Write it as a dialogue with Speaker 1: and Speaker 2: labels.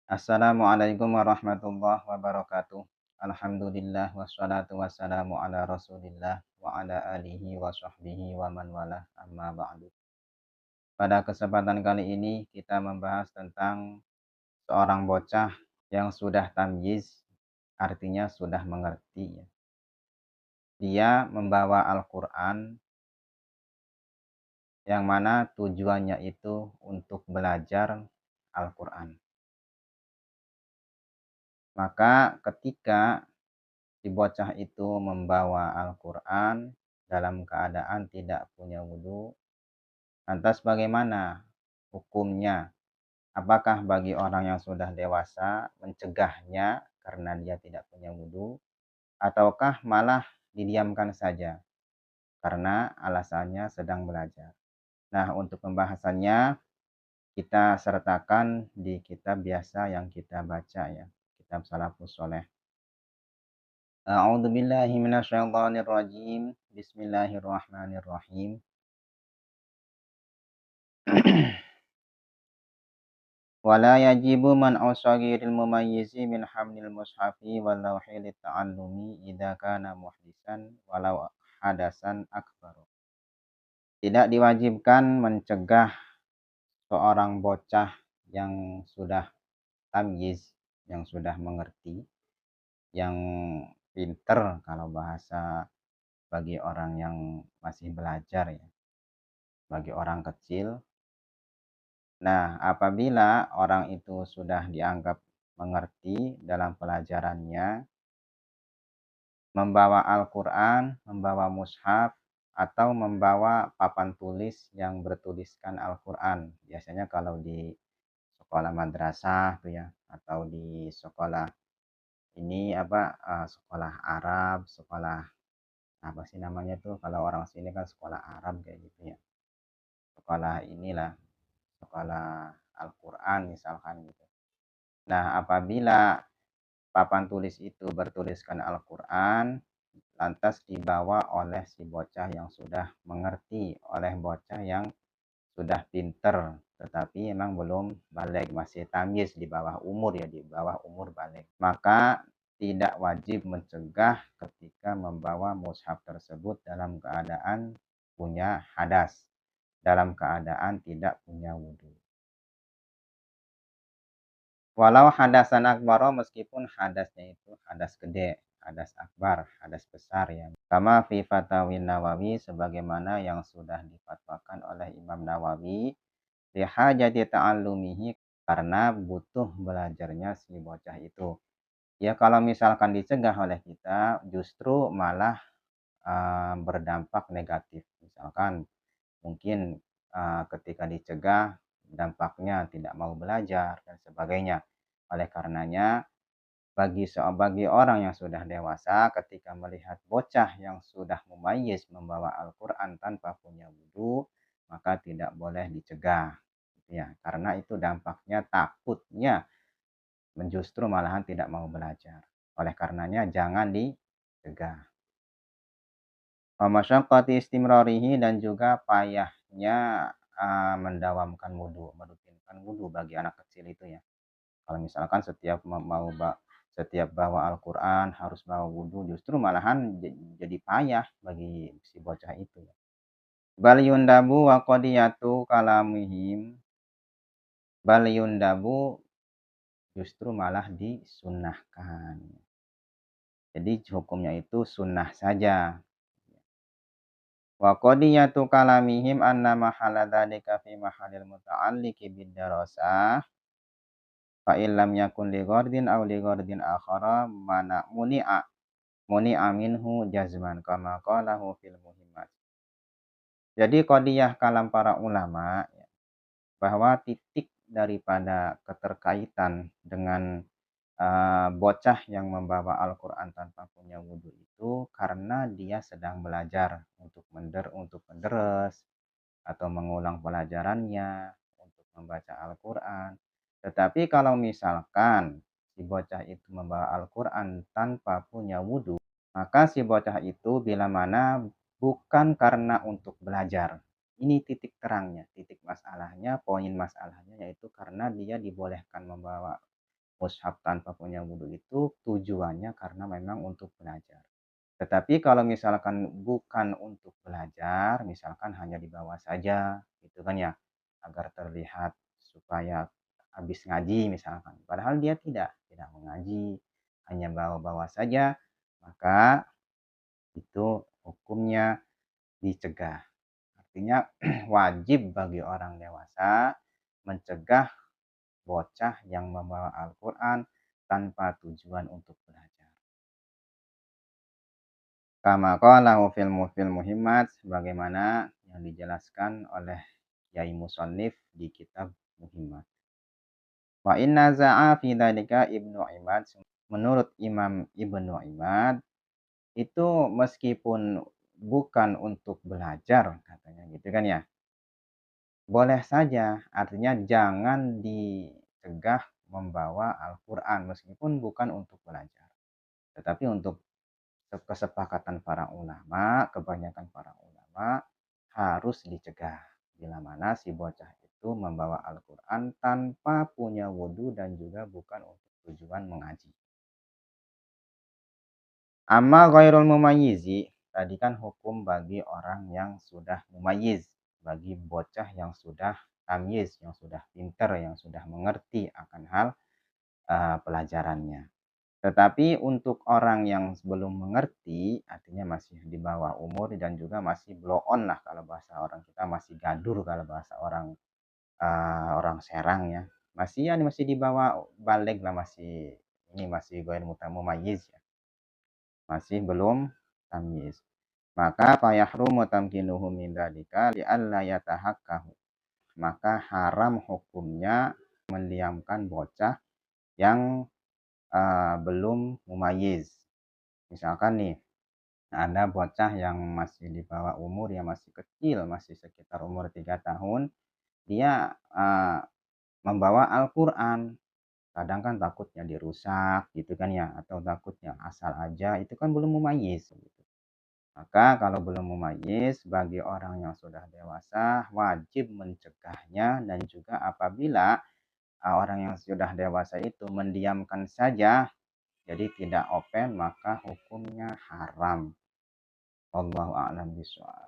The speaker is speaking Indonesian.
Speaker 1: Assalamualaikum warahmatullahi wabarakatuh. Alhamdulillah wassalatu wassalamu ala Rasulillah wa ala alihi wa sahbihi wa man walah amma ba'du. Pada kesempatan kali ini kita membahas tentang seorang bocah yang sudah tamyiz, artinya sudah mengerti ya. Dia membawa Al-Qur'an yang mana tujuannya itu untuk belajar Al-Qur'an. Maka ketika si bocah itu membawa Al-Qur'an dalam keadaan tidak punya wudu, lantas bagaimana hukumnya? Apakah bagi orang yang sudah dewasa mencegahnya karena dia tidak punya wudu, ataukah malah didiamkan saja karena alasannya sedang belajar? Nah, untuk pembahasannya kita sertakan di kitab biasa yang kita baca ya, kitab Salafus Sholeh. A'udzu billahi minasyaitonir rajim. Bismillahirrahmanirrahim. Wala yajibu man'u shaghiril mumayyizi min hamlil mushafi wal lawhi litta'allumi idza kana muhdisan walau hadasan akbar. Tidak diwajibkan mencegah seorang bocah yang sudah tamyiz, yang sudah mengerti, yang pinter kalau bahasa bagi orang yang masih belajar ya, bagi orang kecil. Nah, apabila orang itu sudah dianggap mengerti dalam pelajarannya, membawa Al-Quran, membawa mushaf, atau membawa papan tulis yang bertuliskan Al-Quran. Biasanya kalau di sekolah madrasah tuh ya, atau di sekolah ini sekolah Arab, sekolah apa sih namanya tuh kalau orang sini kan sekolah Arab kayak gitu ya. Sekolah inilah, sekolah Al-Quran misalkan gitu. Nah, apabila papan tulis itu bertuliskan Al-Quran, lantas dibawa oleh si bocah yang sudah mengerti, oleh bocah yang sudah pinter, tetapi memang belum balik, masih tamyiz, di bawah umur ya, di bawah umur balik. Maka tidak wajib mencegah ketika membawa mushaf tersebut dalam keadaan punya hadas, dalam keadaan tidak punya wudhu. Walau hadasan akbar, meskipun hadasnya itu hadas gede, hadas akbar, hadas besar ya. Kama fi fatawin Nawawi, sebagaimana yang sudah difatwakan oleh Imam Nawawi, lihajati ta'allumihi, karena butuh belajarnya si bocah itu. Ya kalau misalkan dicegah oleh kita, justru malah berdampak negatif. Misalkan mungkin ketika dicegah, dampaknya tidak mau belajar dan sebagainya. Oleh karenanya, bagi orang yang sudah dewasa, ketika melihat bocah yang sudah mumayyiz membawa Al-Quran tanpa punya wudu, maka tidak boleh dicegah. Ya, karena itu dampaknya takutnya justru malahan tidak mau belajar. Oleh karenanya jangan dicegah. Wa masyaqqati istimrarihi, dan juga payahnya mendawamkan wudu, merutinkan wudu bagi anak kecil itu ya. Kalau misalkan setiap bawa Al-Quran harus bawa wudhu, justru malahan jadi payah bagi si bocah itu. Bal yundabu wa qadiyatu kalamihim. Bal yundabu, justru malah disunnahkan. Jadi hukumnya itu sunnah saja. Wa qadiyatu kalamihim anna mahala dzalika fi mahalil muta'alliqi bid darasah. Fa illam yakun li ghardin aw li ghardin akhara muni'a minhu jazman kama qalahu fil muhimmat. Jadi qadiyah kalam para ulama ya, bahwa titik daripada keterkaitan dengan bocah yang membawa Al-Quran tanpa punya wudhu itu karena dia sedang belajar untuk menderes atau mengulang pelajarannya, untuk membaca Al-Quran. Tetapi kalau misalkan si bocah itu membawa Al-Quran tanpa punya wudhu, maka si bocah itu bila mana bukan karena untuk belajar. Ini titik terangnya, titik masalahnya, poin masalahnya, yaitu karena dia dibolehkan membawa mushaf tanpa punya wudhu itu tujuannya karena memang untuk belajar. Tetapi kalau misalkan bukan untuk belajar, misalkan hanya dibawa saja, gitu kan ya, agar terlihat supaya habis ngaji misalkan. Padahal dia tidak mengaji, hanya bawa-bawa saja, maka itu hukumnya dicegah. Artinya wajib bagi orang dewasa mencegah bocah yang membawa Al-Quran tanpa tujuan untuk belajar. Kama qalahu fil muhimmat, sebagaimana yang dijelaskan oleh Yai Musannif di kitab Muhimmat. Wa inna za'a fi dzalika Ibnu Imad. Menurut Imam Ibnu Imad, itu meskipun bukan untuk belajar katanya gitu kan ya. Boleh saja, artinya jangan dicegah membawa Al-Quran meskipun bukan untuk belajar. Tetapi untuk kesepakatan para ulama, kebanyakan para ulama harus dicegah. Bila mana si bocah itu membawa Al-Quran tanpa punya wudhu dan juga bukan untuk tujuan mengaji. Amma ghairul mumayyizi, tadi kan hukum bagi orang yang sudah mumayyiz, bagi bocah yang sudah tamyiz, yang sudah pintar, yang sudah mengerti akan hal pelajarannya. Tetapi untuk orang yang belum mengerti, artinya masih di bawah umur dan juga masih blow on lah kalau bahasa orang kita, masih gadur kalau bahasa orang orang Serang ya. Masih di bawah balik lah, masih ini masih goin mumayyiz ya. Masih belum tamyiz. Maka fayahrumu tamkinuhu min dzalika li'alla yatahakkahu. Maka haram hukumnya mendiamkan bocah yang belum mumayyiz. Misalkan nih, ada bocah yang masih di bawah umur, yang masih kecil, masih sekitar umur 3 tahun, dia membawa Al-Quran. Kadang kan takutnya dirusak gitu kan ya, atau takutnya asal aja, itu kan belum mumayyiz gitu. Maka kalau belum mumayyiz, bagi orang yang sudah dewasa wajib mencegahnya, dan juga apabila orang yang sudah dewasa itu mendiamkan saja, jadi tidak open, maka hukumnya haram. Wallahu a'lam bishawab.